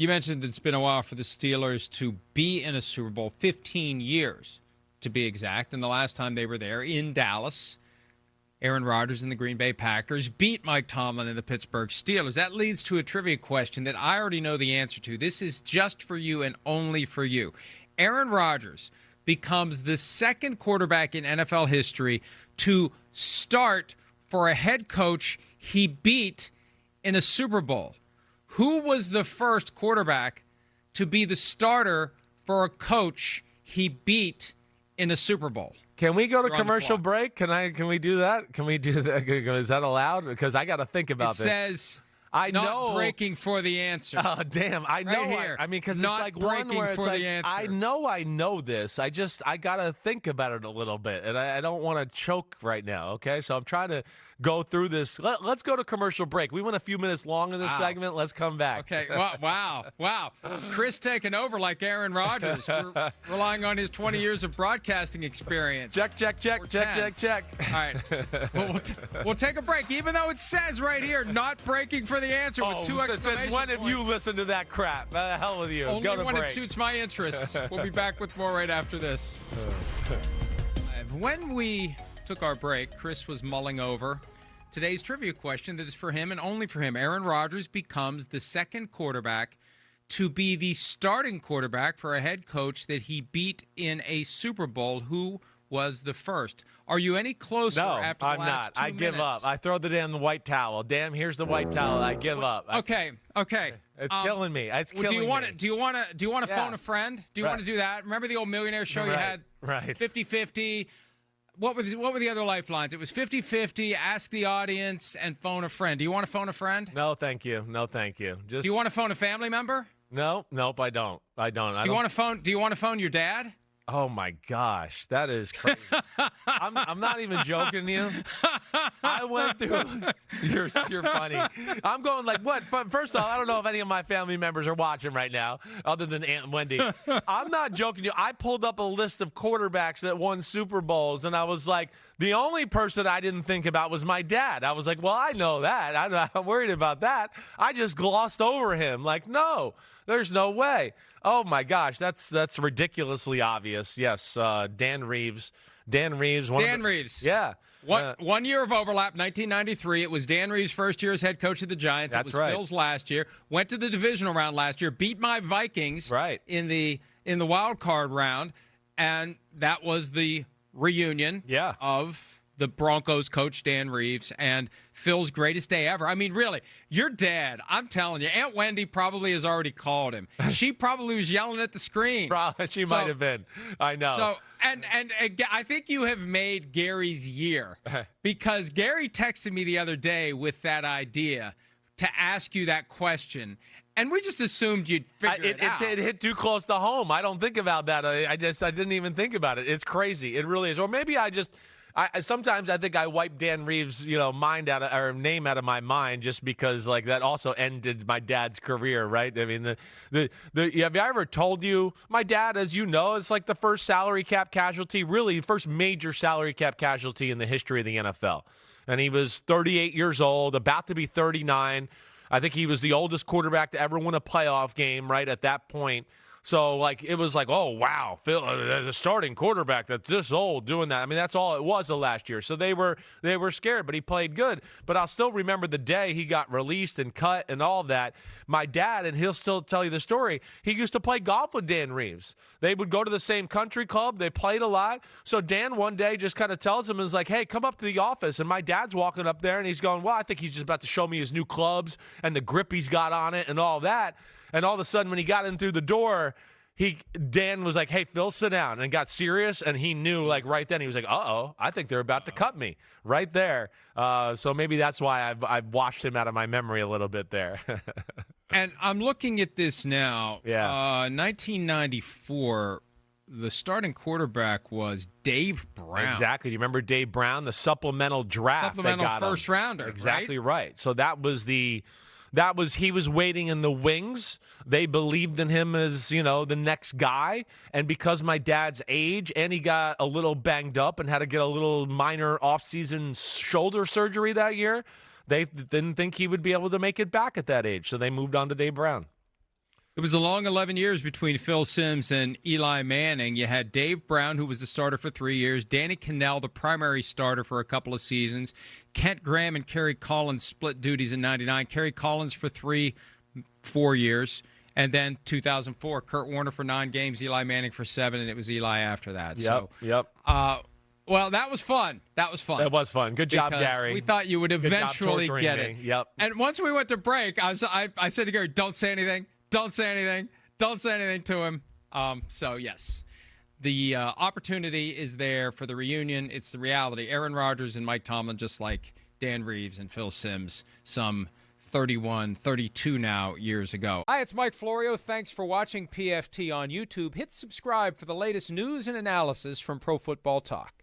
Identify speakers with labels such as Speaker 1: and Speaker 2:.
Speaker 1: You mentioned that it's been a while for the Steelers to be in a Super Bowl, 15 years to be exact. And the last time they were there in Dallas, Aaron Rodgers and the Green Bay Packers beat Mike Tomlin and the Pittsburgh Steelers. That leads to a trivia question that I already know the answer to. This is just for you and only for you. Aaron Rodgers becomes the second quarterback in NFL history to start for a head coach he beat in a Super Bowl. Who was the first quarterback to be the starter for a coach he beat in a Super Bowl?
Speaker 2: Can we go to commercial break? Can we do that? Can we do that? Is that allowed? Because I got to think about this.
Speaker 1: It says
Speaker 2: I
Speaker 1: not
Speaker 2: know.
Speaker 1: breaking for the answer.
Speaker 2: Oh, damn. I know.
Speaker 1: Right here.
Speaker 2: I mean, because it's
Speaker 1: not
Speaker 2: like
Speaker 1: breaking
Speaker 2: one where it's
Speaker 1: for
Speaker 2: like,
Speaker 1: the answer.
Speaker 2: I know this. I got to think about it a little bit, and I don't want to choke right now, okay? So I'm trying to go through this. Let's go to commercial break. We went a few minutes long in this segment. Let's come back.
Speaker 1: Okay. Wow. Chris taking over like Aaron Rodgers. We're relying on his 20 years of broadcasting experience.
Speaker 2: Check.
Speaker 1: All right. We'll take a break, even though it says right here, not breaking for the answer with two exclamation
Speaker 2: since when
Speaker 1: points.
Speaker 2: have you listened to that crap? The hell with you.
Speaker 1: Only
Speaker 2: go to
Speaker 1: when
Speaker 2: break.
Speaker 1: it suits my interests. We'll be back with more right after this. When we took our break, Chris was mulling over today's trivia question that is for him and only for him. Aaron Rodgers becomes the second quarterback to be the starting quarterback for a head coach that he beat in a Super Bowl. Who was the first? Are you any closer after the last 2
Speaker 2: I give
Speaker 1: minutes?
Speaker 2: up. I throw the damn white towel. Damn, here's the white towel. I give up.
Speaker 1: Okay.
Speaker 2: It's killing me. It's killing me.
Speaker 1: Do you want to phone a friend? Do you want to do that? Remember the old Millionaire show you had?
Speaker 2: Right.
Speaker 1: 50-50. What were the other lifelines? It was 50-50, ask the audience, and phone a friend. Do you want to phone a friend?
Speaker 2: No, thank you.
Speaker 1: Do you want to phone a family member?
Speaker 2: Nope, I don't.
Speaker 1: Do you want to phone your dad?
Speaker 2: Oh my gosh, that is crazy. I'm not even joking you. I went through. You're funny. I'm going like what? First off, I don't know if any of my family members are watching right now, other than Aunt Wendy. I'm not joking you. I pulled up a list of quarterbacks that won Super Bowls, and I was like, the only person I didn't think about was my dad. I was like, well, I know that. I'm not worried about that. I just glossed over him. Like, no, there's no way. Oh my gosh, that's ridiculously obvious. Yes, Dan Reeves. Dan Reeves. Yeah.
Speaker 1: 1 year of overlap, 1993. It was Dan Reeves' first year as head coach of the Giants.
Speaker 2: That's
Speaker 1: it was
Speaker 2: right.
Speaker 1: Phil's last year. Went to the divisional round last year. Beat my Vikings in the wild card round, and that was the reunion of the Broncos coach Dan Reeves and Phil's greatest day ever. I mean, really, your dad, I'm telling you, Aunt Wendy probably has already called him. She probably was yelling at the screen.
Speaker 2: She might have been. I know.
Speaker 1: So, and I think you have made Gary's year, because Gary texted me the other day with that idea to ask you that question. And we just assumed you'd figure it out.
Speaker 2: It hit too close to home. I don't think about that. I didn't even think about it. It's crazy. It really is. Or maybe sometimes I think I wipe Dan Reeves' name out of my mind just because like that also ended my dad's career, right? I mean, have I ever told you my dad, as you know, is like the first salary cap casualty, really first major salary cap casualty in the history of the NFL, and he was 38 years old, about to be 39. I think he was the oldest quarterback to ever win a playoff game, right at that point. So, like, it was like, oh, wow, Phil, the starting quarterback that's this old doing that. I mean, that's all it was the last year. So they were scared, but he played good. But I'll still remember the day he got released and cut and all that. My dad, and he'll still tell you the story, he used to play golf with Dan Reeves. They would go to the same country club. They played a lot. So Dan one day just kind of tells him, is like, hey, come up to the office. And my dad's walking up there, and he's going, well, I think he's just about to show me his new clubs and the grip he's got on it and all that. And all of a sudden, when he got in through the door, Dan was like, hey, Phil, sit down, and got serious. And he knew, like, right then, he was like, uh-oh, I think they're about to cut me right there. So maybe that's why I've washed him out of my memory a little bit there.
Speaker 1: And I'm looking at this now.
Speaker 2: Yeah.
Speaker 1: 1994, the starting quarterback was Dave Brown.
Speaker 2: Exactly. Do you remember Dave Brown, the supplemental draft?
Speaker 1: Supplemental first rounder.
Speaker 2: Exactly right. So he was waiting in the wings. They believed in him as, the next guy. And because my dad's age, and he got a little banged up and had to get a little minor off-season shoulder surgery that year, they didn't think he would be able to make it back at that age. So they moved on to Dave Brown.
Speaker 1: It was a long 11 years between Phil Simms and Eli Manning. You had Dave Brown, who was the starter for 3 years, Danny Cannell, the primary starter for a couple of seasons, Kent Graham and Kerry Collins split duties in 99. Kerry Collins for 4 years. And then 2004, Kurt Warner for 9 games, Eli Manning for 7, and it was Eli after that.
Speaker 2: Yep.
Speaker 1: Well, that was fun. That was fun.
Speaker 2: That was fun. Good job, Gary.
Speaker 1: We thought you would eventually get it.
Speaker 2: Yep.
Speaker 1: And once we went to break, I said to Gary, don't say anything. Don't say anything. Don't say anything to him. So, yes, the opportunity is there for the reunion. It's the reality. Aaron Rodgers and Mike Tomlin, just like Dan Reeves and Phil Simms, some 31, 32 now years ago. Hi, it's Mike Florio. Thanks for watching PFT on YouTube. Hit subscribe for the latest news and analysis from Pro Football Talk.